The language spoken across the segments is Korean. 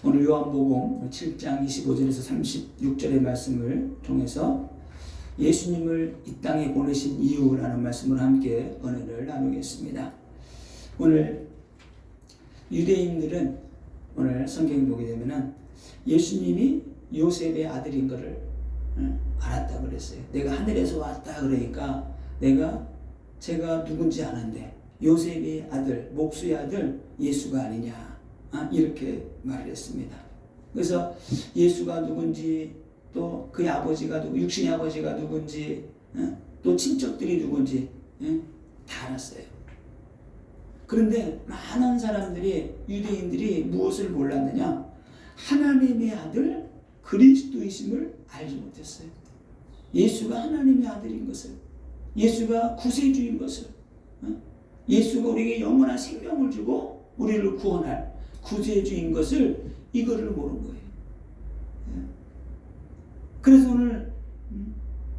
오늘 요한복음 7장 25절에서 36절의 말씀을 통해서 예수님을 이 땅에 보내신 이유라는 말씀을 함께 은혜를 나누겠습니다. 오늘 유대인들은 오늘 성경 보게 되면은 예수님이 요셉의 아들인 것을 알았다 그랬어요. 내가 하늘에서 왔다 그러니까 제가 누군지 아는데 요셉의 아들, 목수의 아들 예수가 아니냐 이렇게 말을 했습니다. 그래서 예수가 누군지 또 그의 아버지가 누구, 육신의 아버지가 누군지 또 친척들이 누군지 다 알았어요. 그런데 많은 사람들이 유대인들이 무엇을 몰랐느냐? 하나님의 아들 그리스도이심을 알지 못했어요. 예수가 하나님의 아들인 것을, 예수가 구세주인 것을, 예수가 우리에게 영원한 생명을 주고 우리를 구원할 구세주인 것을 이거를 모르는 거예요. 그래서 오늘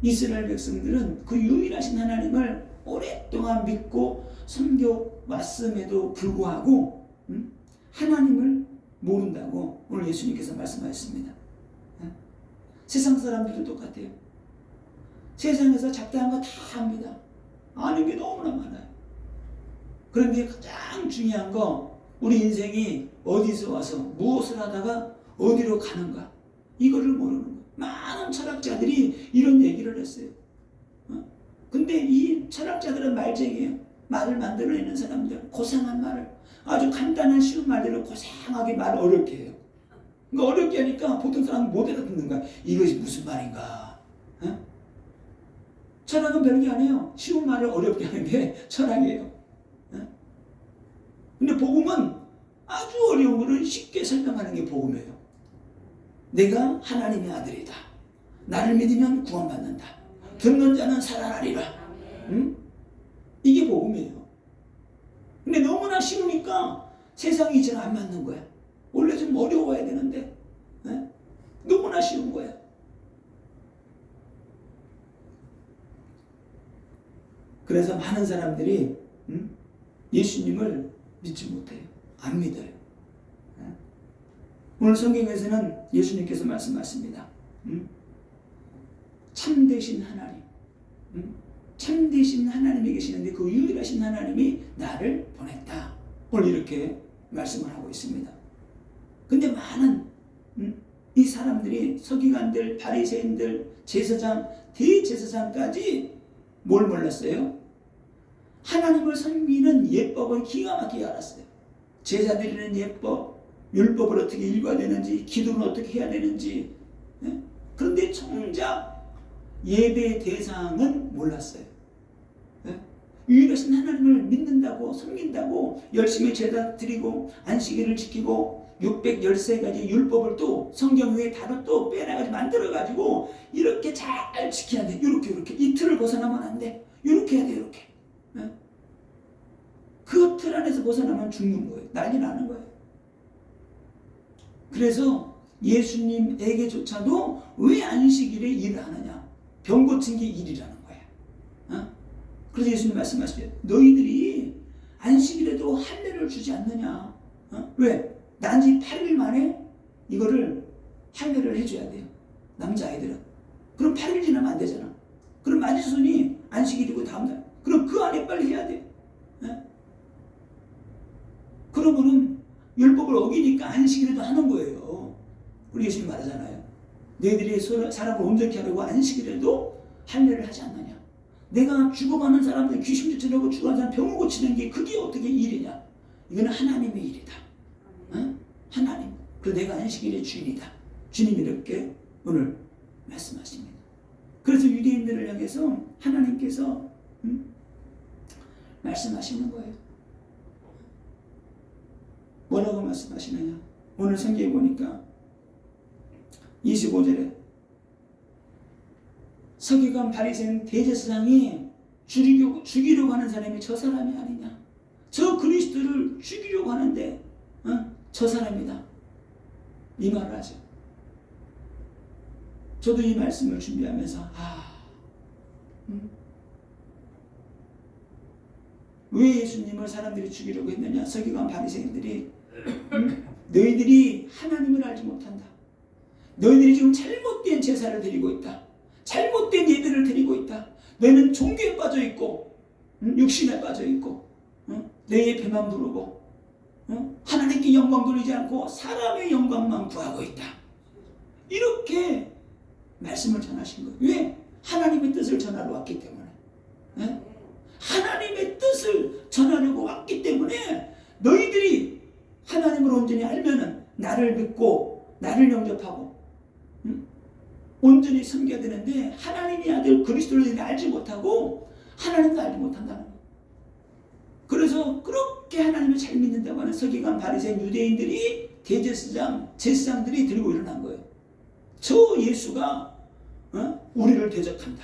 이스라엘 백성들은 그 유일하신 하나님을 오랫동안 믿고 섬겨왔음에도 불구하고 하나님을 모른다고 오늘 예수님께서 말씀하셨습니다. 세상 사람들도 똑같아요. 세상에서 잡다한 거 다 합니다. 아는 게 너무나 많아요. 그런데 가장 중요한 거 우리 인생이 어디서 와서 무엇을 하다가 어디로 가는가 이거를 모르는 거예요. 많은 철학자들이 이런 얘기를 했어요. 근데 이 철학자들은 말쟁이에요. 말을 만들어내는 사람들, 고상한 말을 아주 간단한 쉬운 말들을 고상하게 말을 어렵게 해요. 그러니까 어렵게 하니까 보통 사람은 못 알아듣는 거야. 이것이 무슨 말인가? 철학은 별게 아니에요. 쉬운 말을 어렵게 하는 게 철학이에요. 근데 복음은 아주 어려운 것을 쉽게 설명하는 게 복음이에요. 내가 하나님의 아들이다. 나를 믿으면 구원받는다. 듣는 자는 살아나리라. 이게 복음이에요. 근데 너무나 쉬우니까 세상이 이제는 안 맞는 거야. 원래 좀 어려워야 되는데 너무나 쉬운 거야. 그래서 많은 사람들이 예수님을 믿지 못해요. 안 믿어요. 오늘 성경에서는 예수님께서 말씀하십니다. 참되신 하나님, 참되신 하나님이 계시는데 그 유일하신 하나님이 나를 보냈다. 오늘 이렇게 말씀을 하고 있습니다. 근데 많은 이 사람들이 서기관들, 바리새인들, 제사장, 대제사장까지 뭘 몰랐어요? 하나님을 섬기는 예법을 기가 막히게 알았어요. 제사 드리는 예법, 율법을 어떻게 읽어야 되는지, 기도는 어떻게 해야 되는지. 그런데 정작 예배의 대상은 몰랐어요. 유일하신 하나님을 믿는다고, 섬긴다고 열심히 제사 드리고 안식일을 지키고 613가지 율법을 또 성경 외에 다른 또 빼놔가지고 만들어가지고 이렇게 잘 지켜야 돼. 이렇게 이틀을 벗어나면 안 돼. 이렇게 해야 돼. 이렇게. 그 틀 안에서 벗어나면 죽는 거예요. 난리 나는 거예요. 그래서 예수님에게조차도 왜 안식일에 일을 하느냐? 병 고친 게 일이라는 거야. 그래서 예수님 말씀하시죠. 너희들이 안식일에도 할례를 주지 않느냐? 왜? 난지 8일 만에 이거를 할례를 해줘야 돼요. 남자아이들은. 그럼 8일 지나면 안 되잖아. 그럼 만지손이 안식일이고 다음날. 그럼 그 안에 빨리 해야 돼. 그러면은 율법을 어기니까 안식일에도 하는 거예요. 우리 예수님 말하잖아요. 너희들이 사람을 온전케 하려고 안식일에도 할례를 하지 않느냐. 내가 죽어가는 사람들 귀신 쫓아내고 죽어가는 사람 병을 고치는 게 그게 어떻게 일이냐. 이거는 하나님의 일이다. 하나님. 그리고 내가 안식일의 주인이다. 주님이 이렇게 오늘 말씀하십니다. 그래서 유대인들을 향해서 하나님께서 말씀하시는 거예요. 뭐라고 말씀하시느냐? 오늘 성경에 보니까 25절에 서기관 바리새인 대제사장이 죽이려고 하는 사람이 저 사람이 아니냐? 저 그리스도를 죽이려고 하는데 저 사람이다. 이 말을 하죠. 저도 이 말씀을 준비하면서 왜 예수님을 사람들이 죽이려고 했느냐? 서기관 바리새인들이 너희들이 하나님을 너희들이 지금 잘못된 제사를 드리고 있다. 잘못된 예배를 드리고 있다. 너희는 종교에 빠져 있고 육신에 빠져 있고 너희의 배만 부르고 하나님께 영광 돌리지 않고 사람의 영광만 구하고 있다. 이렇게 말씀을 전하신 거예요. 왜? 하나님의 뜻을 전하러 왔기 때문에. 하나님의 뜻을 전하려고 왔기 때문에 너희들이 하나님을 온전히 알면은 나를 믿고 나를 영접하고 온전히 섬겨야 되는데 하나님의 아들 그리스도를 알지 못하고 하나님도 알지 못한다는 거예요. 그래서 그렇게 하나님을 잘 믿는다고 하는 서기관 바리새인 유대인들이 제사장들이 들고 일어난 거예요. 저 예수가 우리를 대적한다.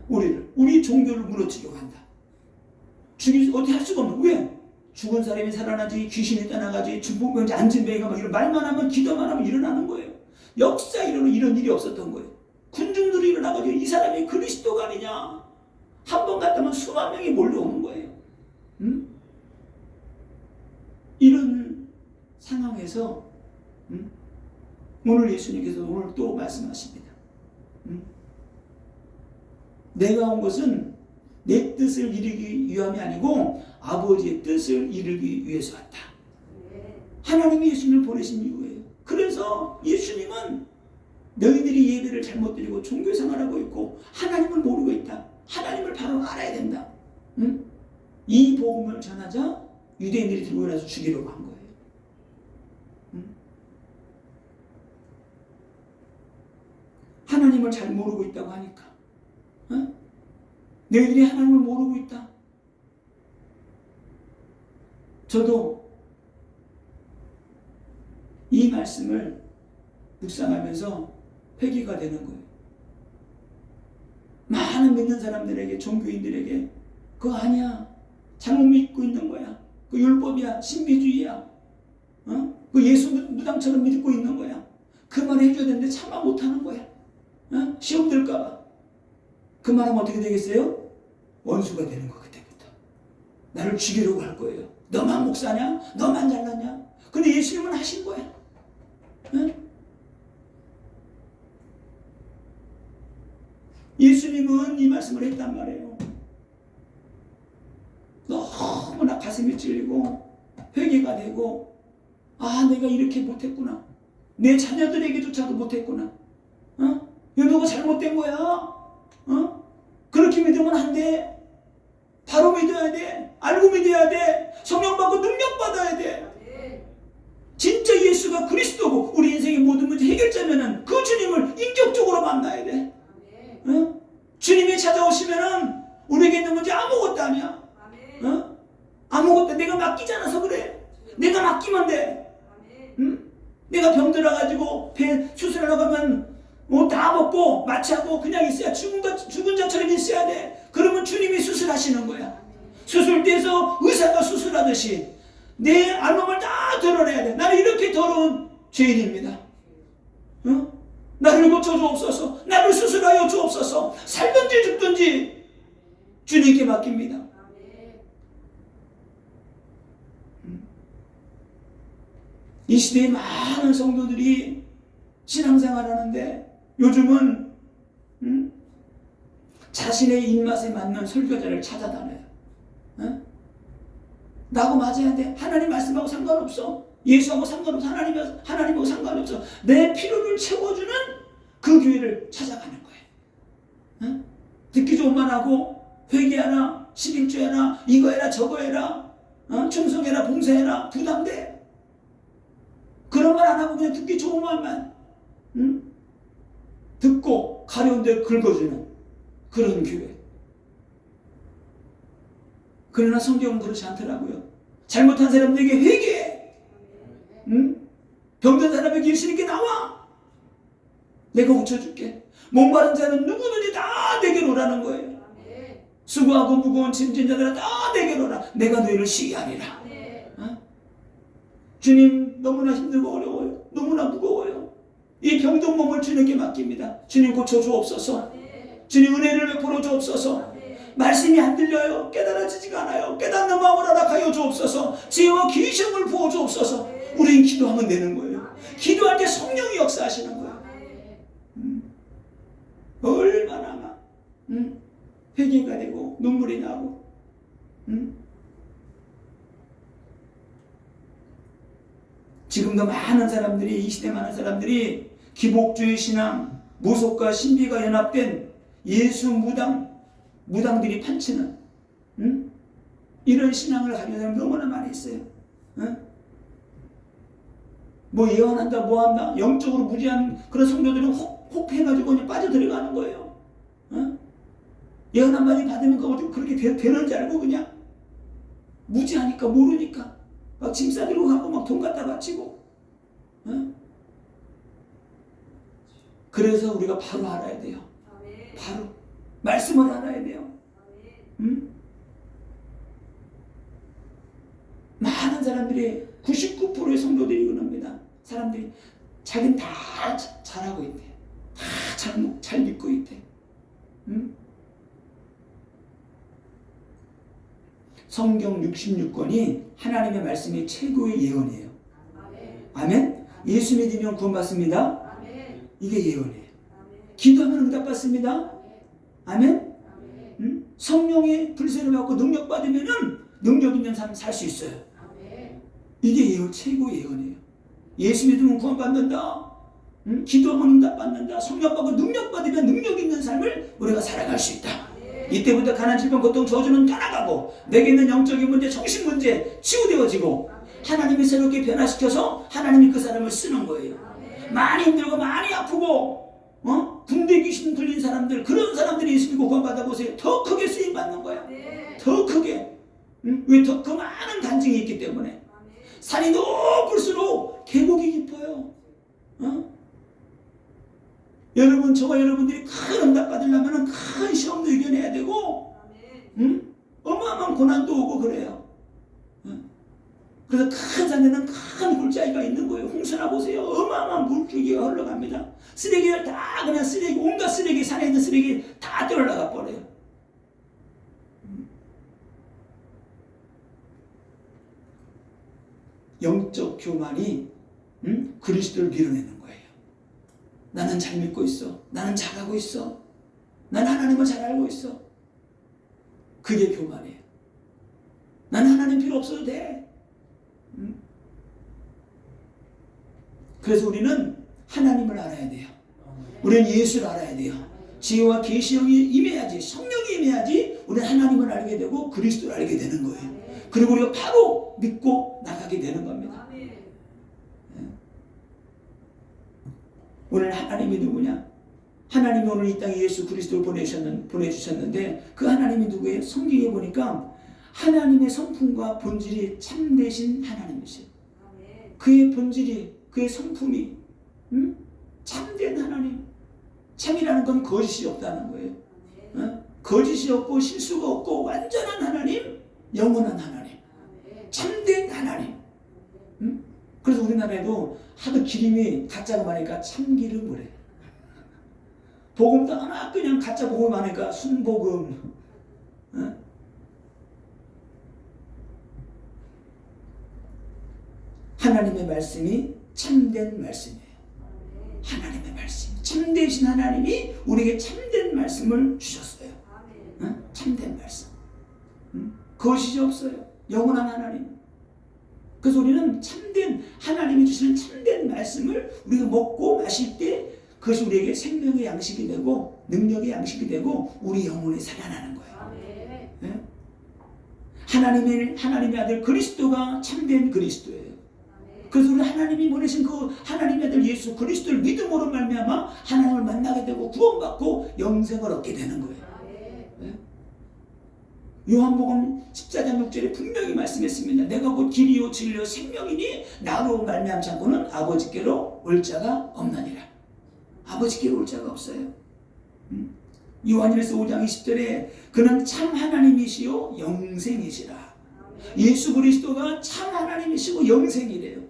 우리 종교를 무너뜨리려고 한다. 어떻게 할 수가 없는. 왜? 죽은 사람이 살아나지, 귀신이 떠나가지, 중풍병자 안진뱅이가 막 이런 말만 하면, 기도만 하면 일어나는 거예요. 역사이로는 이런 일이 없었던 거예요. 군중들이 일어나가지고 이 사람이 그리스도가 아니냐, 한 번 갔다면 수만 명이 몰려오는 거예요. 이런 상황에서 오늘 예수님께서 오늘 또 말씀하십니다. 내가 온 것은 내 뜻을 이루기 위함이 아니고 아버지의 뜻을 이루기 위해서 왔다. 하나님이 예수님을 보내신 이유예요. 그래서 예수님은 너희들이 예배를 잘못 드리고 종교 생활하고 있고 하나님을 모르고 있다. 하나님을 바로 알아야 된다. 이 복음을 전하자 유대인들이 들고 나서 죽이려고 한 거예요. 하나님을 잘 모르고 있다고 하니까. 너희들이 하나님을 모르고 있다. 저도 이 말씀을 묵상하면서 회개가 되는 거예요. 많은 믿는 사람들에게, 종교인들에게 그거 아니야, 잘못 믿고 있는 거야, 그 율법이야, 신비주의야, 그 예수 무당처럼 믿고 있는 거야, 그 말 해줘야 되는데 참아 못하는 거야. 시험 들까봐. 그 말하면 어떻게 되겠어요? 원수가 되는 거. 그때부터 나를 죽이려고 할 거예요. 너만 목사냐? 너만 잘났냐? 근데 예수님은 하신 거야. 예수님은 이 말씀을 했단 말이에요. 너무나 가슴이 찔리고 회개가 되고, 아, 내가 이렇게 못했구나, 내 자녀들에게조차도 못했구나, 너가 잘못된 거야. 그렇게 믿으면 안 돼. 바로 믿어야 돼. 알고 믿어야 돼. 성령 받고 능력 받아야 돼. 진짜 예수가 그리스도고 우리 인생의 모든 문제 해결자면은 그 주님을 인격적으로 만나야 돼. 주님이 찾아오시면은 우리에게 있는 문제 아무것도 아니야. 아무것도. 내가 맡기지 않아서 그래. 내가 맡기면 돼. 내가 병들어가지고 배 수술하러 가면 뭐 다 먹고 마취하고 그냥 있어야, 죽은 자처럼 있어야 돼. 그러면 주님이 수술하시는 거야. 수술대에서 의사가 수술하듯이 내 알몸을 다 드러내야 돼. 나는 이렇게 더러운 죄인입니다. 나를 고쳐 주옵소서. 나를 수술하여 주옵소서. 살든지 죽든지 주님께 맡깁니다. 이 시대에 많은 성도들이 신앙생활 하는데 요즘은 자신의 입맛에 맞는 설교자를 찾아다녀요. 나하고 맞아야 돼. 하나님 말씀하고 상관없어. 예수하고 상관없어. 하나님하고 상관없어. 내 필요를 채워주는 그 교회를 찾아가는 거예요. 듣기 좋은 말 하고 회개하라, 11조 해라, 이거 해라, 저거 해라, 충성해라, 봉사해라, 부담돼. 그런 말 안 하고 그냥 듣기 좋은 말만 듣고 가려운 데 긁어주는 그런 교회. 그러나 성경은 그렇지 않더라고요. 잘못한 사람들에게 회개해. 병든 사람에게 예수님께 나와. 내가 고쳐줄게. 목마른 자는 누구든지 다 내게로 오라는 거예요. 수고하고 무거운 짐진 자들아 다 내게로 오라. 내가 너희를 쉬게 하리라. 주님, 너무나 힘들고 어려워요. 너무나 무거워요. 이 병든 몸을 주님께 맡깁니다. 주님 고쳐 주옵소서. 주님 은혜를 베풀어 주옵소서. 말씀이 안 들려요. 깨달아지지가 않아요. 깨닫는 마음을 허락하여 주옵소서. 지혜와 계시를 부어 주옵소서. 우리는 기도하면 되는 거예요. 기도할 때 성령이 역사하시는 거예요. 얼마나 막 회개가 되고 눈물이 나고 지금도 많은 사람들이, 이 시대 많은 사람들이 기복주의 신앙, 모속과 신비가 연합된 예수 무당들이 판치는 이런 신앙을 가진 사람이 너무나 많이 있어요. 뭐 예언한다, 뭐 한다, 영적으로 무지한 그런 성도들은 혹 해가지고 그냥 빠져 들어가는 거예요. 예언 한마디 받으면 그것도 그렇게 되는 줄 알고 그냥 무지하니까 모르니까 막 짐 싸들고 가고 막 돈 갖다 바치고. 그래서 우리가 바로 알아야 돼요. 바로 말씀을 알아야 돼요. 많은 사람들이 99%의 성도들이 그럽니다. 사람들이 자기는 다 잘하고 있대. 다 잘 믿고 있대. 성경 66권이 하나님의 말씀이 최고의 예언이에요. 아멘. 예수 믿으면 구원받습니다. 이게 예언이에요. 기도하면 응답받습니다. 아멘. 성령의 불세를 받고 능력 받으면은 능력 있는 삶 살 수 있어요. 이게 예언, 최고의 예언이에요. 예수 믿으면 구원받는다. 기도하면 응답받는다. 성령 받고 능력 받으면 능력 있는 삶을 우리가 살아갈 수 있다. 이때부터 가난, 질병, 고통, 저주는 떠나가고 내게 있는 영적인 문제, 정신 문제 치유되어지고 하나님이 새롭게 변화시켜서 하나님이 그 사람을 쓰는 거예요. 많이 힘들고 많이 아프고 군대 귀신 들린 사람들, 그런 사람들이 예수 믿고 구원 받아보세요. 더 크게 쓰임 받는 거야. 더 크게. 왜? 더 그 많은 간증이 있기 때문에. 산이 높을수록 계곡이 깊어요. 여러분, 저와 여러분들이 큰 응답 받으려면 큰 시험도 이겨내야 되고, 어마어마한 고난도 오고 그래요. 그래서 큰 산에는 큰 물자리가 있는 거예요. 홍수나 보세요. 어마어마한 물줄기가 흘러갑니다. 쓰레기를 다 그냥 쓰레기, 온갖 쓰레기, 산에 있는 쓰레기 다 떨어나가 버려요. 영적 교만이 그리스도를 밀어내는 거예요. 나는 잘 믿고 있어. 나는 잘하고 있어. 난 하나님을 잘 알고 있어. 그게 교만이에요. 난 하나님 필요 없어도 돼. 그래서 우리는 하나님을 알아야 돼요. 우리는 예수를 알아야 돼요. 지혜와 계시형이 임해야지, 성령이 임해야지 우리는 하나님을 알게 되고 그리스도를 알게 되는 거예요. 그리고 우리가 바로 믿고 나가게 되는 겁니다. 오늘 하나님이 누구냐? 하나님이 오늘 이 땅에 예수 그리스도를 보내주셨는데 그 하나님이 누구예요? 성경에 보니까 하나님의 성품과 본질이 참되신 하나님이세요. 그의 본질이, 그의 성품이 참된 하나님. 참이라는 건 거짓이 없다는 거예요. 거짓이 없고 실수가 없고 완전한 하나님, 영원한 하나님, 참된 하나님. 그래서 우리나라에도 하도 기름이 가짜가 많으니까 참기름 그래. 복음도 하나 그냥 가짜 복음 많으니까 순복음. 하나님의 말씀이 참된 말씀이에요. 하나님의 말씀, 참되신 하나님이 우리에게 참된 말씀을 주셨어요. 참된 말씀. 거짓이 없어요. 영원한 하나님. 그래서 우리는 참된 하나님이 주시는 참된 말씀을 우리가 먹고 마실 때 그것이 우리에게 생명의 양식이 되고 능력의 양식이 되고 우리 영혼이 살아나는 거예요. 네? 하나님의 아들 그리스도가 참된 그리스도예요. 그래서 우리 하나님이 보내신 그 하나님의 아들 예수 그리스도를 믿음으로 말미암아 하나님을 만나게 되고 구원받고 영생을 얻게 되는 거예요. 네? 요한복음 14장 6절에 분명히 말씀했습니다. 내가 곧 길이요 진리요 생명이니 나로 말미암지 않고는 아버지께로 올 자가 없느니라. 아버지께로 올 자가 없어요. 요한일서 5장 20절에 그는 참 하나님이시요 영생이시라. 예수 그리스도가 참 하나님이시고 영생이래요.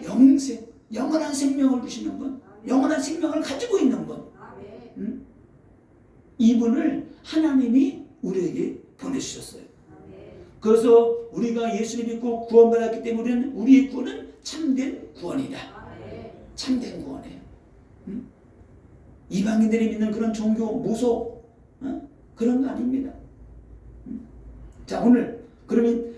영생, 영원한 생명을 주시는 분, 영원한 생명을 가지고 있는 분. 이분을 하나님이 우리에게 보내주셨어요. 그래서 우리가 예수를 믿고 구원받았기 때문에 우리의 구원은 참된 구원이다. 참된 구원이에요. 응? 이방인들이 믿는 그런 종교, 모속, 그런 거 아닙니다. 응? 자, 오늘 그러면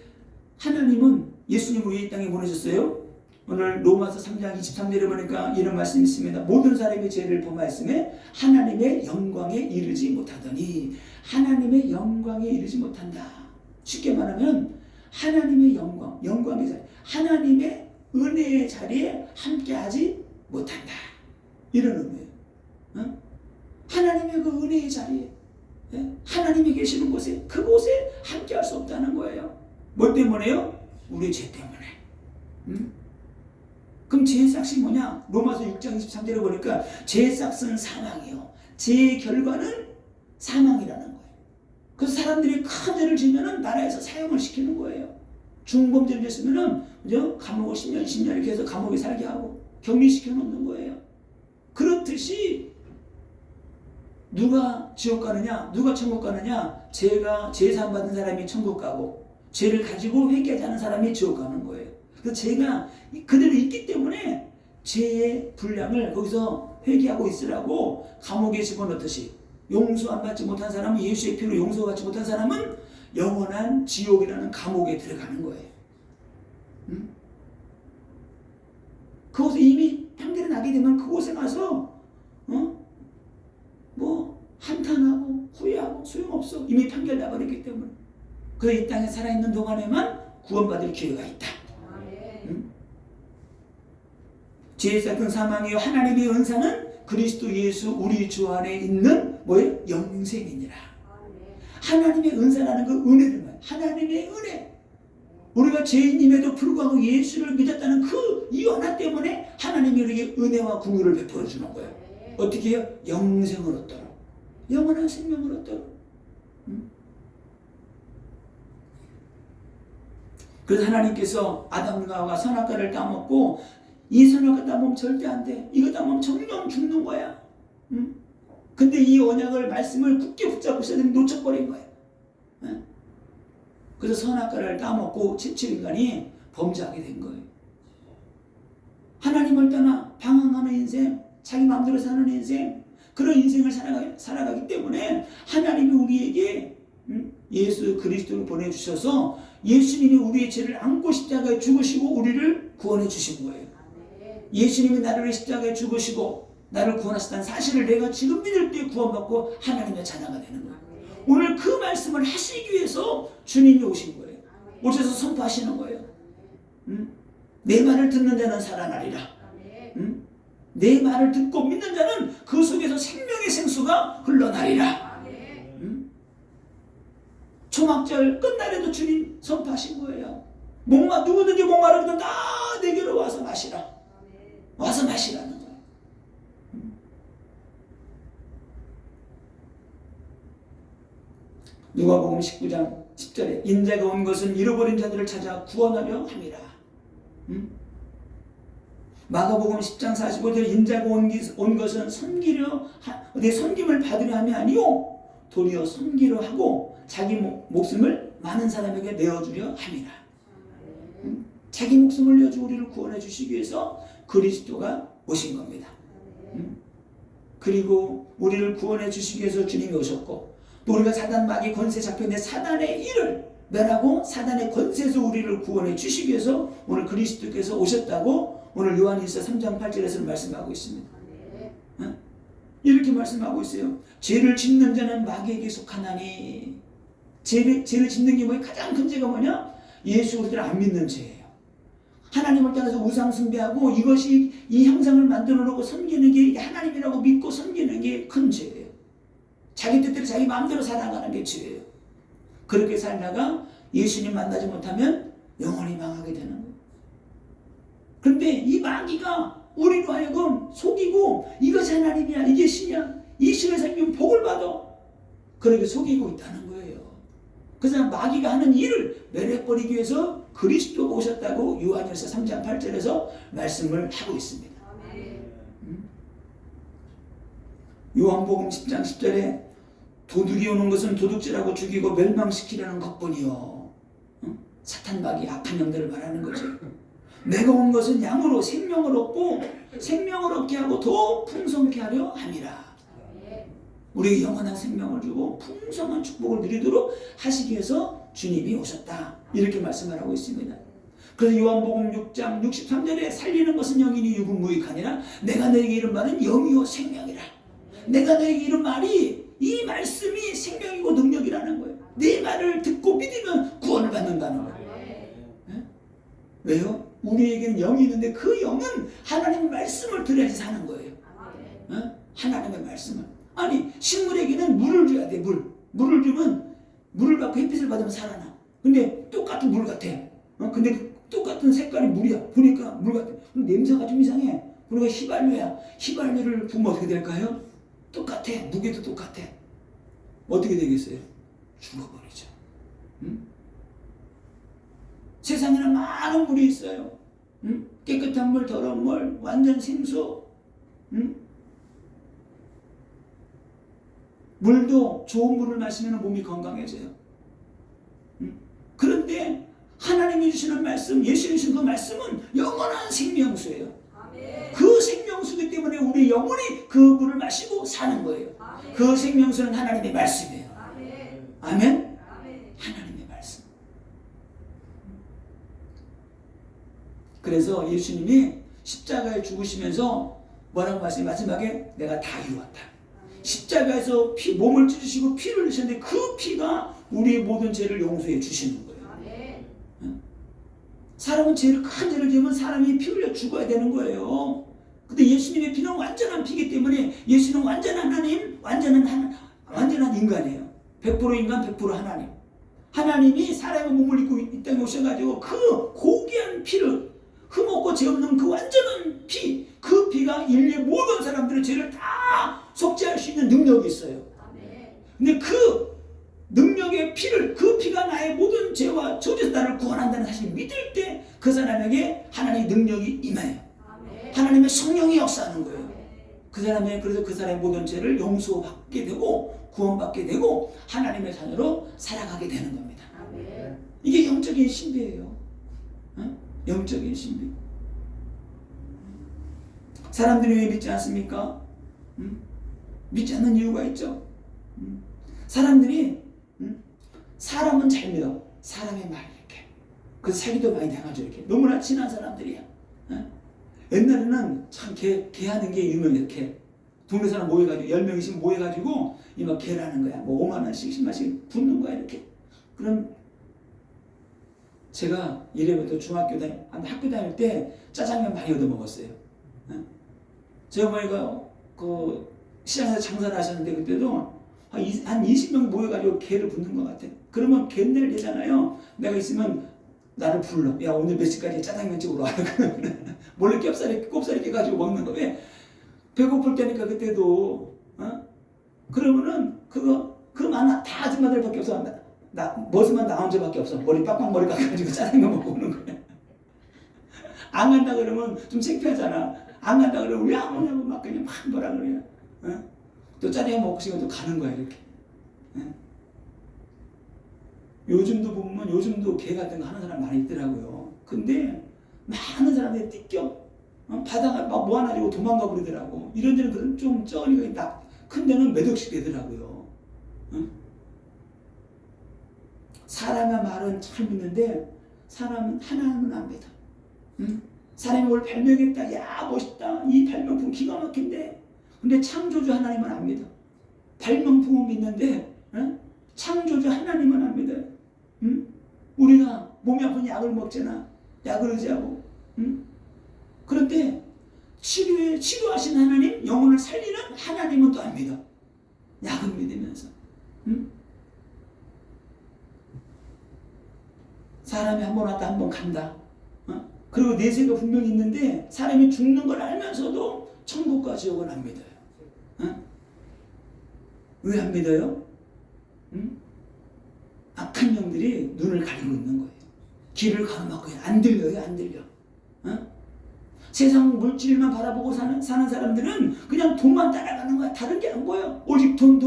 하나님은 예수님을 왜 이 땅에 보내셨어요? 오늘 로마서 3장 23절에 보니까 이런 말씀이 있습니다. 모든 사람이 죄를 범하였음에 하나님의 영광에 이르지 못하더니, 하나님의 영광에 이르지 못한다. 쉽게 말하면 하나님의 영광, 영광의 자리, 하나님의 은혜의 자리에 함께하지 못한다. 이런 의미예요. 어? 하나님의 그 은혜의 자리에, 하나님이 계시는 곳에, 그곳에 함께할 수 없다는 거예요. 뭐 때문에요? 우리 죄 때문에. 그럼 죄의 삭이 뭐냐? 로마서 6장 23절에 보니까 죄의 삭은 사망이요, 죄의 결과는 사망이라는 거예요. 그래서 사람들이 큰 죄를 지면은 나라에서 사형을 시키는 거예요. 중범죄를 했으면은 감옥을 10년, 20년 이렇게 해서 감옥에 살게 하고 격리시켜 놓는 거예요. 그렇듯이 누가 지옥 가느냐, 누가 천국 가느냐? 죄 사함 받은 사람이 천국 가고 죄를 가지고 회개하지 않은 사람이 지옥 가는 거예요. 그래서 죄가 그대로 있기 때문에 죄의 분량을 거기서 회개하고 있으라고 감옥에 집어넣듯이, 용서 안 받지 못한 사람은, 예수의 피로 용서받지 못한 사람은 영원한 지옥이라는 감옥에 들어가는 거예요. 그곳에 이미 판결이 나게 되면 그곳에 가서 뭐 한탄하고 후회하고 소용없어. 이미 판결 나버렸기 때문에. 그래서 이 땅에 살아있는 동안에만 구원받을 기회가 있다. 죄의 삭은 사망이요, 하나님의 은사는 그리스도 예수 우리 주 안에 있는 뭐예요? 영생이니라. 하나님의 은사라는 그 은혜를 말해요. 하나님의 은혜. 우리가 죄인임에도 불구하고 예수를 믿었다는 그 이 하나 때문에 하나님이 우리에게 은혜와 긍휼을 베풀어 주는 거예요. 어떻게 해요? 영생을 얻도록, 영원한 생명을 얻도록. 그래서 하나님께서 아담과 하와가 선악과를 따먹고, 이 선악과 따먹으면 절대 안 돼, 이거 따먹으면 정령 죽는 거야. 근데 이 언약을, 말씀을 굳게 붙잡고 있었는데 놓쳐버린 거예요. 그래서 선악과를 따먹고 지체인간이 범죄하게 된 거예요. 하나님을 떠나 방황하는 인생, 자기 마음대로 사는 인생, 그런 인생을 살아가기 때문에 하나님이 우리에게 예수 그리스도를 보내주셔서 예수님이 우리의 죄를 안고 십자가에 죽으시고 우리를 구원해 주신 거예요. 예수님이 나를 십자가에 죽으시고 나를 구원하셨다는 사실을 내가 지금 믿을 때 구원받고 하나님의 자녀가 되는 거예요. 오늘 그 말씀을 하시기 위해서 주님이 오신 거예요. 오셔서 선포하시는 거예요. 내 말을 듣는 자는 살아나리라. 내 말을 듣고 믿는 자는 그 속에서 생명의 생수가 흘러나리라. 초막절 끝날에도 주님 선포하신 거예요. 누구든지 목마르거든 다 내게로 와서 마시라. 와서 마시라는 거예요. 누가복음 19장 10절에 인자가 온 것은 잃어버린 자들을 찾아 구원하려 함이라. 마가복음 10장 45절 인자가 온 것은 내 섬김을 받으려 함이 아니요 도리어 섬기려 하고 자기 목숨을 많은 사람에게 내어주려 함이라. 자기 목숨을 내어주고 우리를 구원해 주시기 위해서 그리스도가 오신 겁니다. 그리고 우리를 구원해 주시기 위해서 주님이 오셨고, 또 우리가 사단 마귀 권세 잡혀있는 사단의 일을 멸하고 사단의 권세에서 우리를 구원해 주시기 위해서 오늘 그리스도께서 오셨다고 오늘 요한일서 3장 8절에서 말씀하고 있습니다. 이렇게 말씀하고 있어요. 죄를 짓는 자는 마귀에게 속하나니. 죄를 짓는 게 뭐예요? 가장 큰 죄가 뭐냐? 예수 그리스도를 안 믿는 죄예요. 하나님을 따라서 우상 숭배하고 이것이 이 형상을 만들어 놓고 섬기는 게 하나님이라고 믿고 섬기는 게 큰 죄예요. 자기 뜻대로 자기 마음대로 살아가는 게 죄예요. 그렇게 살다가 예수님 만나지 못하면 영원히 망하게 되는 거예요. 그런데 이 마귀가 우리로 하여금 속이고 이것이 하나님이야, 이게 신이야, 이 신을 섬기면 복을 받아, 그렇게 속이고 있다는 거예요. 그래서 마귀가 하는 일을 멸해버리기 위해서 그리스도가 오셨다고 요한일서 3장 8절에서 말씀을 하고 있습니다. 요한복음 10장 10절에 도둑이 오는 것은 도둑질하고 죽이고 멸망시키려는 것뿐이요. 사탄마귀 악한 영들을 말하는 거죠. 내가 온 것은 양으로 생명을 얻고 생명을 얻게 하고 더 풍성케 하려 함이라. 우리에게 영원한 생명을 주고 풍성한 축복을 누리도록 하시기 위해서 주님이 오셨다. 이렇게 말씀을 하고 있습니다. 그래서 요한복음 6장 63절에 살리는 것은 영이니 육은 무익하니라. 내가 너에게 이른 말은 영이요 생명이라. 내가 너에게 이른 말이, 이 말씀이 생명이고 능력이라는 거예요. 내 말을 듣고 믿으면 구원을 받는다는 거예요. 네? 왜요? 우리에게는 영이 있는데 그 영은 하나님의 말씀을 들어야지 사는 거예요. 네? 하나님의 말씀을. 아니, 식물에게는 물을 줘야 돼. 물을 주면, 물을 받고 햇빛을 받으면 살아나. 근데 똑같은 물 같아. 근데 똑같은 색깔이 물이야. 보니까 물 같아. 냄새가 좀 이상해. 우리가 휘발유야. 휘발유를 부으면 어떻게 될까요? 똑같아. 무게도 똑같아. 어떻게 되겠어요? 죽어버리죠. 응? 세상에는 많은 물이 있어요. 응? 깨끗한 물, 더러운 물, 완전 생수. 응? 물도 좋은 물을 마시면 몸이 건강해져요. 응? 그런데 하나님이 주시는 말씀, 예수님이 주신 그 말씀은 영원한 생명수예요. 아멘. 그 생명수기 때문에 우리 영혼이 그 물을 마시고 사는 거예요. 아멘. 그 생명수는 하나님의 말씀이에요. 아멘. 아멘? 아멘. 하나님의 말씀. 그래서 예수님이 십자가에 죽으시면서 뭐라고 말씀이 마지막에 내가 다 이루었다. 십자가에서 몸을 찢으시고 피를 흘리셨는데 그 피가 우리의 모든 죄를 용서해 주시는 거예요. 사람은 제일 큰 죄를 지으면 사람이 피 흘려 죽어야 되는 거예요. 근데 예수님의 피는 완전한 피이기 때문에 예수는 완전한 하나님, 완전한 인간이에요. 100% 인간, 100% 하나님. 하나님이 사람의 몸을 입고 이 땅에 오셔가지고 그 고귀한 피를, 흠없고 죄 없는 그 완전한 피, 그 피가 인류의 모든 사람들의 죄를 다 속죄할 수 있는 능력이 있어요. 근데 그 능력의 피를, 그 피가 나의 모든 죄와 저주에서 나를 구원한다는 사실을 믿을 때 그 사람에게 하나님의 능력이 임해요. 하나님의 성령이 역사하는 거예요. 그 사람의, 그래서 그 사람의 모든 죄를 용서받게 되고 구원받게 되고 하나님의 자녀로 살아가게 되는 겁니다. 이게 영적인 신비예요. 영적인 신비. 사람들이 왜 믿지 않습니까? 믿지 않는 이유가 있죠. 사람들이 사람은 잘 믿어. 사람의 말 이렇게. 그래서 사기도 많이 당하죠. 이렇게 너무나 친한 사람들이야. 옛날에는 참 개 하는 게 유명해요. 개. 동네 사람 모여가지고 10명씩 모여가지고 이막 개라는 거야. 뭐 5만 원씩 10만 원씩 붓는 거야 이렇게. 그럼 제가 이래부터 학교 다닐 때 짜장면 많이 얻어 먹었어요. 제 어머니가 그 시장에서 장사를 하셨는데 그때도 한 20명 모여가지고 개를 붓는 것 같아. 그러면 개날 되잖아요. 내가 있으면 나를 불러. 야, 오늘 몇 시까지 짜장면 집으로 와. 몰래 꼽사리 깨가지고 먹는 거. 왜? 배고플 때니까 그때도. 그러면은 그 많아. 다 아줌마들밖에 없어. 머리만 나 혼자밖에 없어. 머리 깎아가지고 짜장면 먹고 오는 거야. 안 간다 그러면 좀 창피하잖아. 안 간다 그러면 왜 안 오냐고 막 그냥 막 뭐라 그래요. 또 짜장면 먹고 싶으면 또 가는 거야 이렇게. 요즘도 개 같은 거 하는 사람 많이 있더라고요. 근데 많은 사람들이 띠껴 바다가 막 모아가지고 도망가 버리더라고. 이런 데는 좀 쩌리가 있다. 큰 데는 몇 억씩 되더라고요. 사람의 말은 잘 믿는데 사람은 하나님은 안 믿어. 사람이 뭘 발명했다. 야 멋있다. 이 발명품 기가 막힌데. 근데 창조주 하나님은 안 믿어. 발명품은 믿는데 창조주 하나님은 안 믿어요. 우리가 몸이 아픈 약을 먹잖아. 약을 의지하고. 그런데 치료하신 하나님, 영혼을 살리는 하나님은 또 안 믿어. 약을 믿으면서. 사람이 한 번 왔다 한 번 간다. 그리고 내세가 분명히 있는데 사람이 죽는 걸 알면서도 천국과 지옥은 안 믿어요. 왜 안 믿어요? 악한 영들이 눈을 가리고 있는 거예요. 귀를 가로막고 안 들려요. 안 들려. 세상 물질만 바라보고 사는 사람들은 그냥 돈만 따라가는 거야. 다른 게 안 보여. 오직 돈.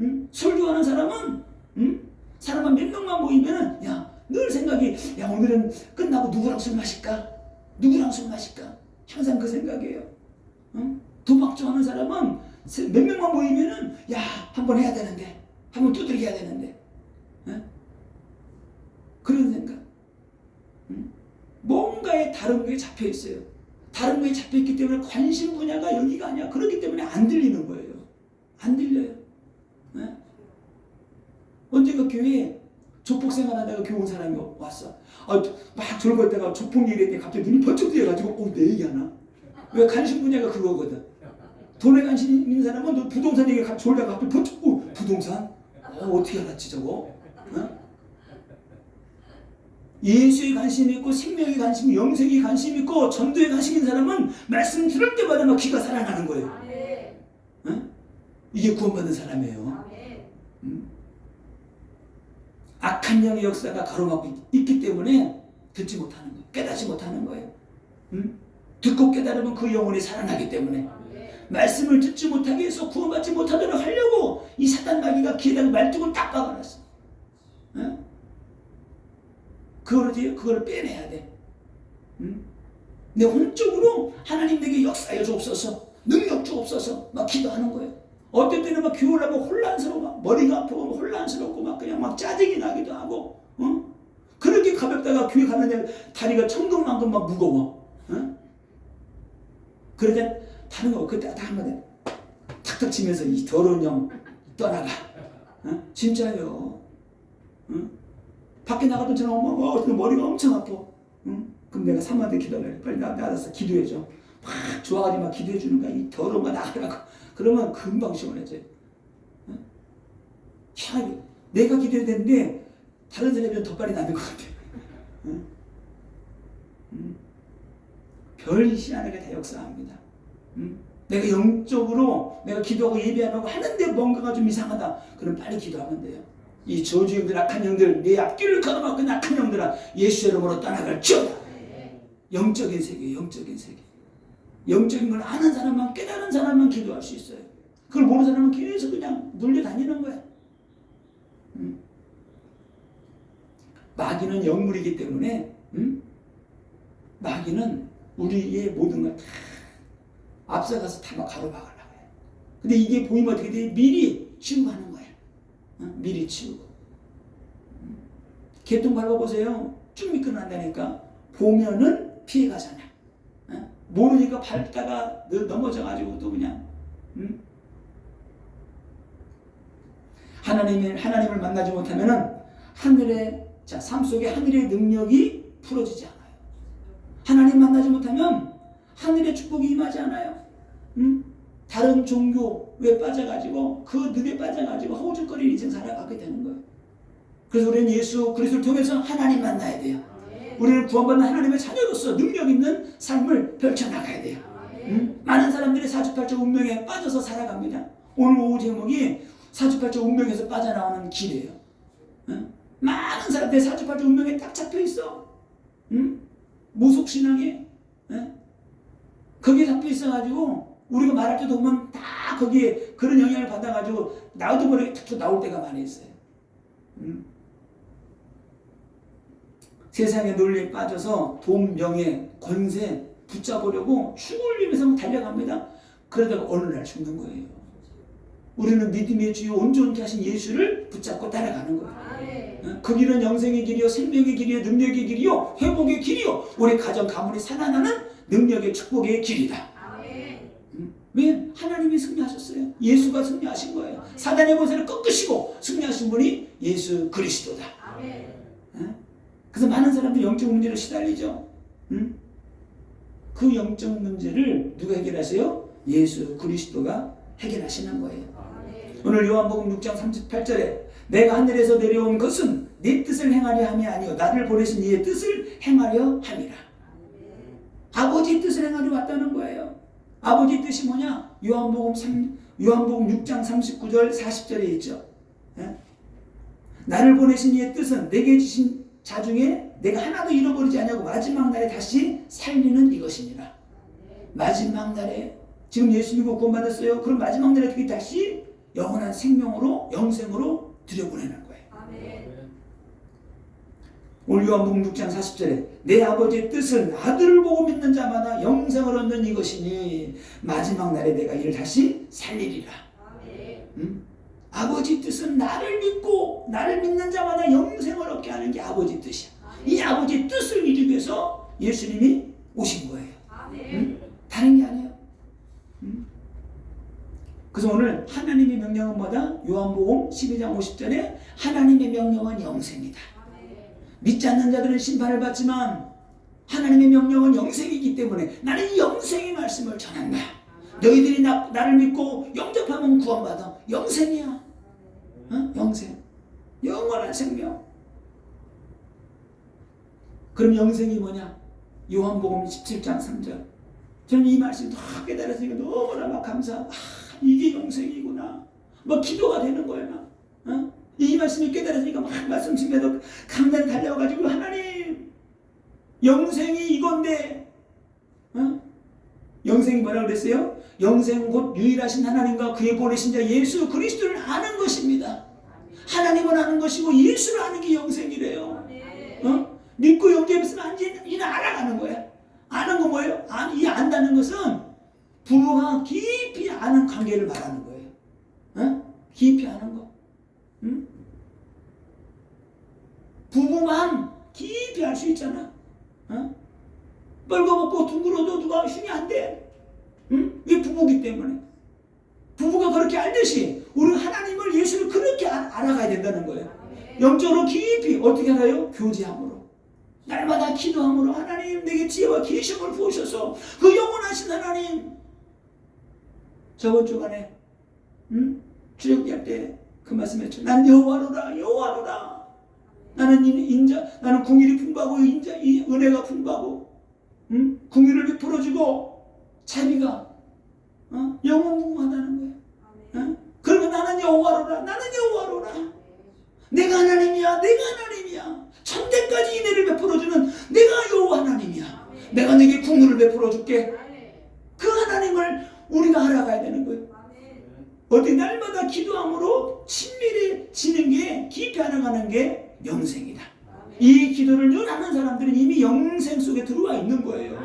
응? 설교하는 사람은 응? 사람만 몇 명만 모이면은 야, 늘 생각이 야, 오늘은 끝나고 누구랑 술 마실까? 누구랑 술 마실까? 항상 그 생각이에요. 응? 도박주 하는 사람은 몇 명만 모이면은 야, 한번 해야 되는데, 한번 두드리게 해야 되는데, 응? 그런 생각. 응? 뭔가에 다른 게 잡혀 있어요. 다른 거에 잡혀 있기 때문에 관심 분야가 여기가 아니야. 그렇기 때문에 안 들리는 거예요. 안 들려요. 네? 언젠가 교회에 조폭 생활하다가 교회 온 사람이 왔어. 막 졸고 있다가 조폭 얘기했더니 갑자기 눈이 번쩍 뜨여가지고 내 얘기하나? 왜 관심 분야가 그거거든. 돈에 관심 있는 사람은 너 부동산 얘기 졸다가 갑자기 번쩍 부동산? 어떻게 알았지 저거? 어? 예수에 관심 있고 생명에 관심, 영생에 관심 있고 전도에 관심 있는 사람은 말씀 들을 때마다 막 귀가 살아나는 거예요. 어? 이게 구원받는 사람이에요. 악한 영의 역사가 가로막고 있기 때문에 듣지 못하는 거예요. 깨닫지 못하는 거예요. 듣고 깨달으면 그 영혼이 살아나기 때문에 말씀을 듣지 못하게 해서 구원받지 못하도록 하려고 이 사단 마귀가 귀에다가 말뚝을 딱 박아놨어. 그걸 빼내야 돼. 내 혼적으로 하나님 내게 역사해 주옵소서, 능력 주옵소서 막 기도하는 거예요. 어떨 때는 막 교회 올라가면 혼란스러워, 막 머리가 아프고 혼란스럽고 막 그냥 막 짜증이 나기도 하고, 그렇게 가볍다가 교회 가는데 다리가 천근만근 막 무거워. 그러다 다른 거 그때 다 한마디 탁탁 치면서 이 더러운 영 떠나가. 진짜요. 밖에 나가던 저는 머리가 엄청 아파. 그럼 내가 산마한테 기도해. 빨리 나가서 기도해줘. 막 좋아가지고 막 기도해 주는 거야. 이 더러운 거 나가라고. 그러면 금방 시원해져요. 희한하게 내가 기도해야 되는데 다른 사람이 더 빨리 낫는 것 같아. 별 희한하게 다 역사합니다. 내가 영적으로 내가 기도하고 예배 안 하고 하는데 뭔가가 좀 이상하다. 그럼 빨리 기도하면 돼요. 이 저주영들, 악한 영들, 내 앞길을 가로막고 악한 영들아, 예수 이름으로 떠나갈지어다. 영적인 세계, 영적인 세계. 영적인 걸 아는 사람만, 깨달은 사람만 기도할 수 있어요. 그걸 모르는 사람은 계속 그냥 눌려다니는 거야. 마귀는 영물이기 때문에 마귀는 우리의 모든 걸 다 앞서가서 다 막 가로막으려고 해요. 근데 이게 보이면 어떻게 돼? 미리 치우고 하는 거야. 미리 치우고. 개똥 밟아보세요. 쭉 미끄러난다니까. 보면은 피해가잖아. 모르니까 밟다가 넘어져가지고 또 그냥. 하나님을 만나지 못하면은 삶 속에 하늘의 능력이 풀어지지 않아요. 하나님 만나지 못하면 하늘의 축복이 임하지 않아요. 다른 종교에 빠져가지고 그 늪에 빠져가지고 허우적거리는 인생 살아가게 되는 거예요. 그래서 우리는 예수 그리스도를 통해서 하나님 만나야 돼요. 우리는 구원받는 하나님의 자녀로서 능력 있는 삶을 펼쳐나가야 돼요. 많은 사람들이 사주팔자 운명에 빠져서 살아갑니다. 오늘 오후 제목이 사주팔자 운명에서 빠져나오는 길이에요. 많은 사람들이 사주팔자 운명에 딱 잡혀있어. 모속신앙에 거기에 잡혀있어가지고 우리가 말할 때도 보면 다 거기에 그런 영향을 받아가지고 나도 모르게 툭툭 나올 때가 많이 있어요. 세상의 논리에 빠져서 돈, 명예, 권세 붙잡으려고 죽을 위해서 달려갑니다. 그러다가 어느 날 죽는 거예요. 우리는 믿음의 주요 온전케 하신 예수를 붙잡고 따라가는 거예요. 그 길은 영생의 길이요, 생명의 길이요, 능력의 길이요, 회복의 길이요, 우리 가정 가문이 살아나는 능력의 축복의 길이다. 왜? 하나님이 승리하셨어요. 예수가 승리하신 거예요. 사단의 권세를 꺾으시고 승리하신 분이 예수 그리스도다. 그래서 많은 사람들이 영적 문제로 시달리죠. 그 영적 문제를 누가 해결하세요? 예수 그리스도가 해결하시는 거예요. 오늘 요한복음 6장 38절에 내가 하늘에서 내려온 것은 네 뜻을 행하려 함이 아니요 나를 보내신 이의 뜻을 행하려 함이라. 아버지 뜻을 행하려 왔다는 거예요. 아버지 뜻이 뭐냐? 요한복음 6장 39절 40절에 있죠. 나를 보내신 이의 뜻은 내게 주신 자 중에 내가 하나도 잃어버리지 않냐고 마지막 날에 다시 살리는 이것이니라. 마지막 날에 지금 예수 믿고 구원받았어요. 그럼 마지막 날에 어떻게 다시 영원한 생명으로 영생으로 들여보내는 거예요. 오늘 요한복음 6장 40절에 내 아버지의 뜻은 아들을 보고 믿는 자마다 영생을 얻는 이것이니 마지막 날에 내가 이를 다시 살리리라. 아버지 뜻은 나를 믿고 나를 믿는 자마다 영생을 얻게 하는 게 아버지 뜻이야. 이 아버지 뜻을 이루기 위해서 예수님이 오신 거예요. 다른 게 아니에요. 그래서 오늘 하나님의 명령은 뭐다? 요한복음 12장 50절에 하나님의 명령은 영생이다. 믿지 않는 자들은 심판을 받지만 하나님의 명령은 영생이기 때문에 나는 이 영생의 말씀을 전한다. 너희들이 나를 믿고 영접하면 구원받아. 영생이야. 영생. 영원한 생명. 그럼 영생이 뭐냐? 요한복음 17장 3절. 저는 이 말씀 다 깨달았으니까 너무나 막 감사하고 이게 영생이구나. 막 기도가 되는 거예요. 막. 이 말씀이 깨달았으니까 막 말씀 중에도 강단에 달려가지고 하나님 영생이 이건데 영생이 뭐라고 그랬어요? 영생은 곧 유일하신 하나님과 그의 보내신 자 예수 그리스도를 아는 것입니다. 하나님을 아는 것이고 예수를 아는 게 영생이래요. 믿고 영접했으면 이제 알아가는 거야. 아는 거 뭐예요? 이 안다는 것은 부부가 깊이 아는 관계를 말하는 거예요. 깊이 아는 거. 부부만 깊이 알 수 있잖아. 빨가먹고 둥그러도 누가 흉이 안 돼. 이게 부부기 때문에. 부부가 그렇게 알듯이 우리 하나님을 예수를 그렇게 알아가야 된다는 거예요. 영적으로 깊이 어떻게 알아요? 교제함으로. 날마다 기도함으로 하나님 내게 지혜와 계심을 부으셔서 그 영원하신 하나님. 저번 주간에 주역기할 때 그 말씀했죠. 난 여호와로라 여호와로라. 나는 나는 궁일이 풍부하고 이 은혜가 풍부하고 궁일을 베풀어주고 자비가 영원무궁하다는 거예요. 그러면 나는 여호와로라. 나는 여호와로라. 내가 하나님이야. 내가 하나님이야. 천대까지 은혜를 베풀어주는 내가 여호와 하나님이야. 내가 내게 궁일을 베풀어줄게. 그 하나님을 우리가 알아가야 되는 거예요. 어떻게 날마다 기도함으로 친밀해지는 게 깊이 알아가는 게 영생이다. 이 기도를 늘 하는 사람들은 이미 영생 속에 들어와 있는 거예요.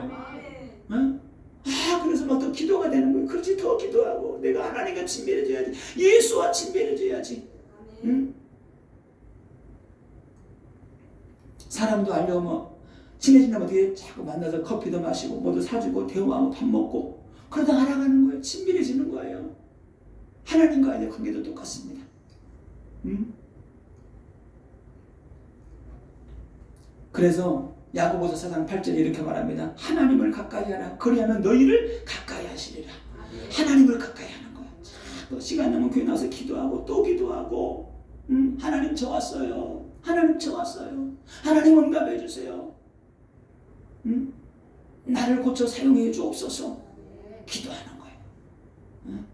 그래서 막 더 기도가 되는 거예요. 그렇지 더 기도하고 내가 하나님과 친밀해져야지. 예수와 친밀해져야지. 사람도 알려면 친해진다면 어떻게 자꾸 만나서 커피도 마시고 뭐도 사주고 대화하고 밥 먹고 그러다 알아가는 거예요. 친밀해지는 거예요. 하나님과의 관계도 똑같습니다. 그래서 야고보서 4장 8절에 이렇게 말합니다. 하나님을 가까이 하라. 그리하면 너희를 가까이 하시리라. 하나님을 가까이 하는 거야. 또 시간 나면 교회 나와서 기도하고 또 기도하고 하나님 저 왔어요. 하나님 저 왔어요. 하나님 응답해 주세요. 나를 고쳐 사용해 주옵소서. 기도하는 거예요.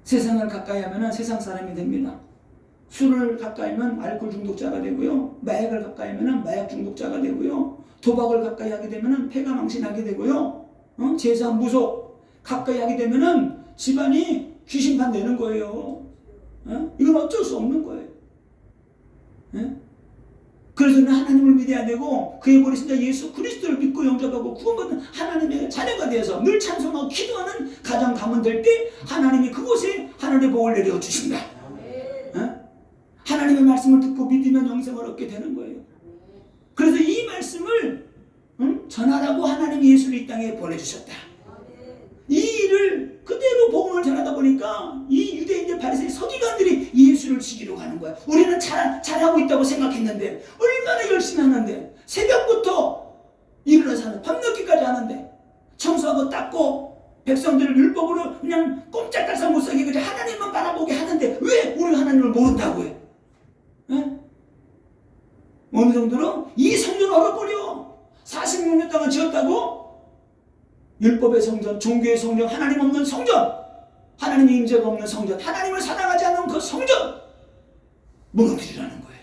세상을 가까이 하면 세상 사람이 됩니다. 술을 가까이 하면 알코올 중독자가 되고요. 마약을 가까이 하면 마약 중독자가 되고요. 도박을 가까이 하게 되면 패가 망신하게 되고요. 제사 무속 가까이 하게 되면 집안이 귀신판 되는 거예요. 이건 어쩔 수 없는 거예요. 그래서 하나님을 믿어야 되고 그의 보내신 자 예수 그리스도를 믿고 영접하고 구원받는 하나님의 자녀가 되어서 늘 찬송하고 기도하는 가정 가문 될 때 하나님이 그곳에 하늘의 복을 내려 주신다. 하나님의 말씀을 듣고 믿으면 영생을 얻게 되는 거예요. 그래서 이 말씀을 전하라고 하나님이 예수를 이 땅에 보내주셨다. 이 일을 그대로 복음을 전하다 보니까 이 유대인들 바리새인 서기관들이 예수를 죽이러 가는 거야. 우리는 잘하고 있다고 생각했는데 얼마나 열심히 하는데 새벽부터 일어나서 하는데 밤늦게까지 하는데 청소하고 닦고 백성들을 율법으로 그냥 꼼짝달싹 못하게 그냥 하나님만 바라보게 하는데 왜 우리가 하나님을 모른다고 해? 어느 정도로 이 성전 얼어버려. 46년 동안 지었다고? 율법의 성전, 종교의 성전, 하나님 없는 성전, 하나님의 임재가 없는 성전, 하나님을 사랑하지 않는 그 성전 무너뜨리라는 거예요.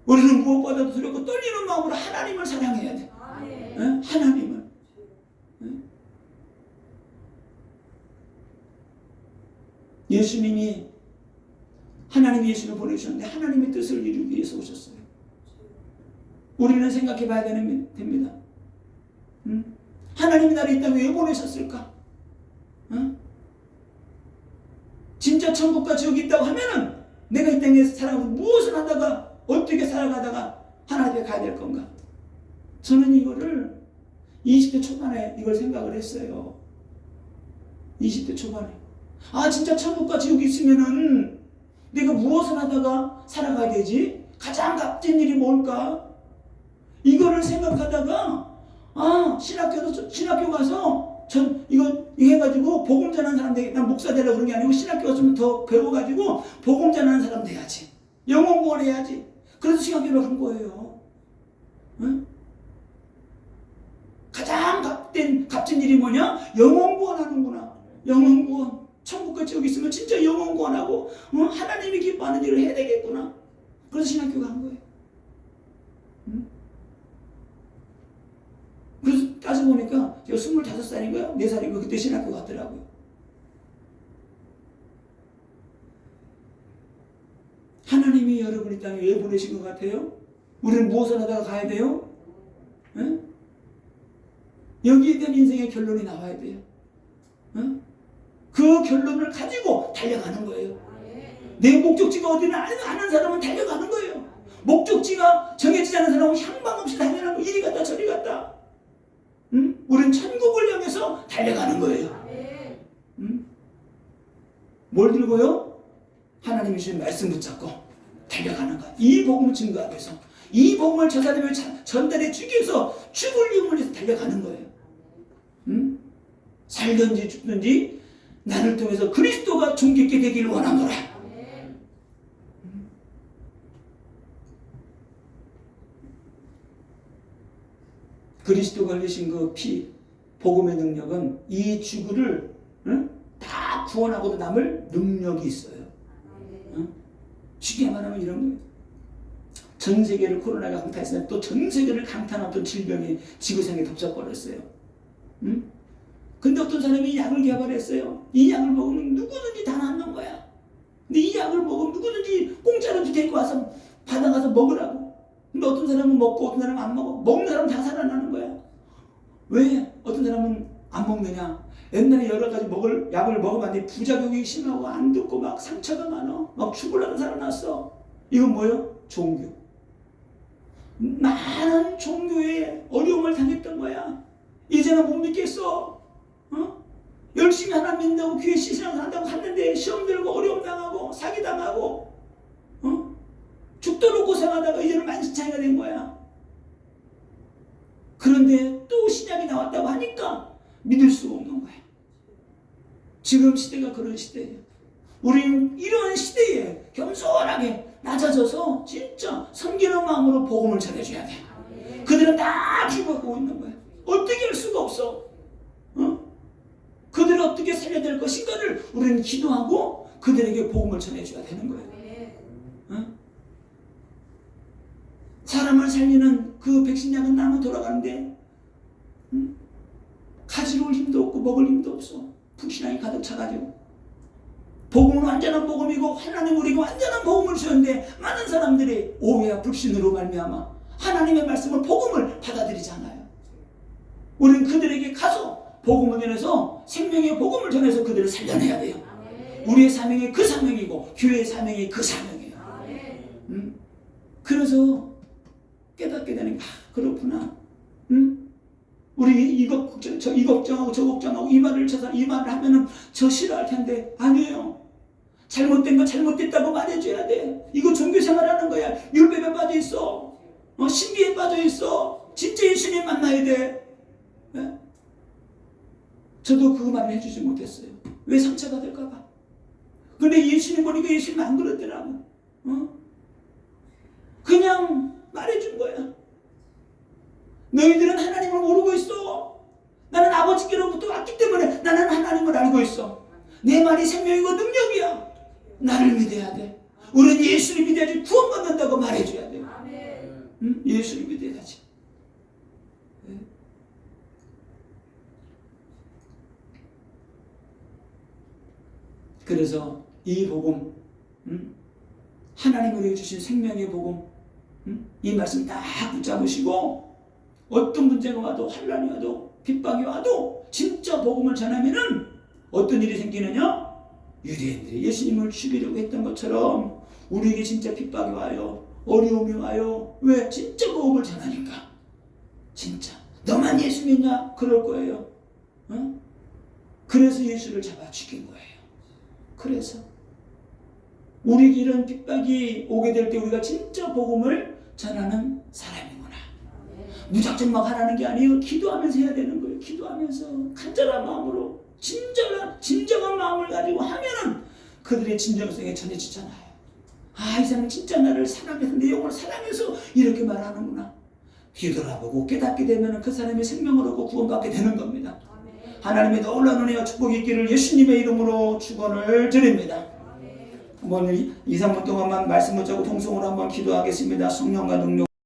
우리는 무엇보다도 두렵고 떨리는 마음으로 하나님을 사랑해야 돼. 하나님을. 예수님이 하나님이 예수님을 보내주셨는데 하나님의 뜻을 이루기 위해서 오셨어요. 우리는 생각해 봐야 됩니다. 하나님이 나를 이 땅에 왜 보내셨을까? 진짜 천국과 지옥이 있다고 하면은 내가 이 땅에 살아가면서 무엇을 하다가 어떻게 살아가다가 하나님 앞에 가야 될 건가? 저는 이거를 20대 초반에 이걸 생각을 했어요. 20대 초반에. 아, 진짜 천국과 지옥이 있으면은 내가 무엇을 하다가 살아가야 되지? 가장 값진 일이 뭘까? 이거를 생각하다가 신학교 가서 이거 해가지고 복음 전하는 사람 되겠다. 난 목사 되려고 그런 게 아니고 신학교 가서 더 배워가지고 복음 전하는 사람 돼야지. 영혼 구원해야지. 그래서 신학교를 한 거예요. 응? 가장 값진 일이 뭐냐? 영혼 구원하는구나. 영혼 구원. 천국과 지옥이 있으면 진짜 영혼 구원하고 하나님이 기뻐하는 일을 해야 되겠구나. 그래서 신학교가 한 거예요. 응? 그래서 따져보니까 제가 25살인가요? 4살인가 그때 신학교 갔더라고요. 하나님이 여러분 이 땅에 왜 보내신 것 같아요? 우리는 무엇을 하다가 가야 돼요? 에? 여기에 대한 인생의 결론이 나와야 돼요. 그 결론을 가지고 달려가는 거예요. 내 목적지가 어디는 아는 사람은 달려가는 거예요. 목적지가 정해지지 않은 사람은 향방 없이 달려가는 거예요. 이리 갔다 저리 갔다. 우리는 천국을 향해서 달려가는 거예요. 뭘 들고요? 하나님이 주신 말씀 붙잡고 달려가는 것. 이 복음을 증거하기 위해서, 이 복음을 저 사람을 전달해 주기 위해서 죽을 영혼을 위해서 달려가는 거예요. 살든지 죽든지 나를 통해서 그리스도가 존귀케 되기를 원하노라. 그리스도가 흘리신 그 피, 복음의 능력은 이 지구를 다 구원하고도 남을 능력이 있어요. 쉽게 말하면 이런 거예요. 전 세계를 코로나가 강타했으면 또 전 세계를 강타한 어떤 질병이 지구상에 덮쳐버렸어요. 근데 어떤 사람이 약을 개발했어요. 이 약을 먹으면 누구든지 다 낫는 거야. 근데 이 약을 먹으면 누구든지 공짜로 데리고 와서 받아가서 먹으라고. 근데 어떤 사람은 먹고 어떤 사람은 안 먹어. 먹는 사람은 다 살아나는 거야. 왜 어떤 사람은 안 먹느냐? 옛날에 여러 가지 약을 먹어봤는데 부작용이 심하고 안 듣고 막 상처가 많아. 막 죽으려고 살아났어. 이건 뭐예요? 종교. 많은 종교에 어려움을 당했던 거야. 이제는 못 믿겠어. 열심히 하나 믿는다고 교회 신앙을 한다고 갔는데 시험 들고 어려움 당하고 사기 당하고 죽도록 고생하다가 이제는 만신창이가 된 거야. 그런데 또 신약이 나왔다고 하니까 믿을 수가 없는 거야. 지금 시대가 그런 시대예요. 우리는 이런 시대에 겸손하게 낮아져서 진짜 섬기는 마음으로 복음을 전해줘야 돼. 그들은 다 죽어가고 있는 거야. 어떻게 할 수가 없어. 그들을 어떻게 살려야 될 것인가를 우리는 기도하고 그들에게 복음을 전해줘야 되는 거예요. 사람을 살리는 그 백신약은 나무 돌아가는데 가지러 올 힘도 없고 먹을 힘도 없어. 불신앙이 가득 차가지고. 복음은 완전한 복음이고 하나님 우리가 완전한 복음을 주셨는데 많은 사람들이 오해와 불신으로 말미암아 하나님의 말씀을 복음을 받아들이지 않아요. 우리는 그들에게 가서 복음을 전해서 생명의 복음을 전해서 그들을 살려내야 돼요. 우리의 사명이 그 사명이고 교회의 사명이 그 사명이에요. 그래서 깨닫게 되는 그렇구나. 우리 이 걱정하고 저 걱정하고 이 말을 하면은 저 싫어할 텐데 아니에요. 잘못된 거 잘못됐다고 말해줘야 돼. 이거 종교생활하는 거야. 율법에 빠져 있어. 신비에 빠져 있어. 진짜 예수님 만나야 돼. 네? 저도 그 말을 해주지 못했어요. 왜 상처받을까 봐. 근데 예수님 보니까 예수님 안 그러더라고. 그냥 말해준 거야. 너희들은 하나님을 모르고 있어. 나는 아버지께로부터 왔기 때문에 나는 하나님을 알고 있어. 내 말이 생명이고 능력이야. 나를 믿어야 돼. 우리는 예수를 믿어야지 구원받는다고 말해줘야 돼. 응? 예수를 믿어야지. 그래서 이 복음, 하나님 우리에게 주신 생명의 복음, 이 말씀 딱 붙잡으시고 어떤 문제가 와도 환난이 와도 핍박이 와도 진짜 복음을 전하면은 어떤 일이 생기느냐? 유대인들이 예수님을 죽이려고 했던 것처럼 우리에게 진짜 핍박이 와요. 어려움이 와요. 왜? 진짜 복음을 전하니까. 진짜. 너만 예수 믿냐? 그럴 거예요. 어? 그래서 예수를 잡아 죽인 거예요. 그래서 우리에게 이런 핍박이 오게 될 때 우리가 진짜 복음을 전하는 사람이구나. 무작정 막 하라는 게 아니에요. 기도하면서 해야 되는 거예요. 기도하면서 간절한 마음으로 진정한 마음을 가지고 하면은 그들의 진정성에 전해지잖아요. 아, 이 사람 진짜 나를 사랑해서 내 영혼을 사랑해서 이렇게 말하는구나. 뒤돌아보고 깨닫게 되면 그 사람이 생명을 얻고 구원받게 되는 겁니다. 하나님의 놀라운 은혜와 축복이 있기를 예수님의 이름으로 축원을 드립니다. 한번 2, 3분 동안만 말씀 붙잡고 통성으로 한번 기도하겠습니다. 성령과 능력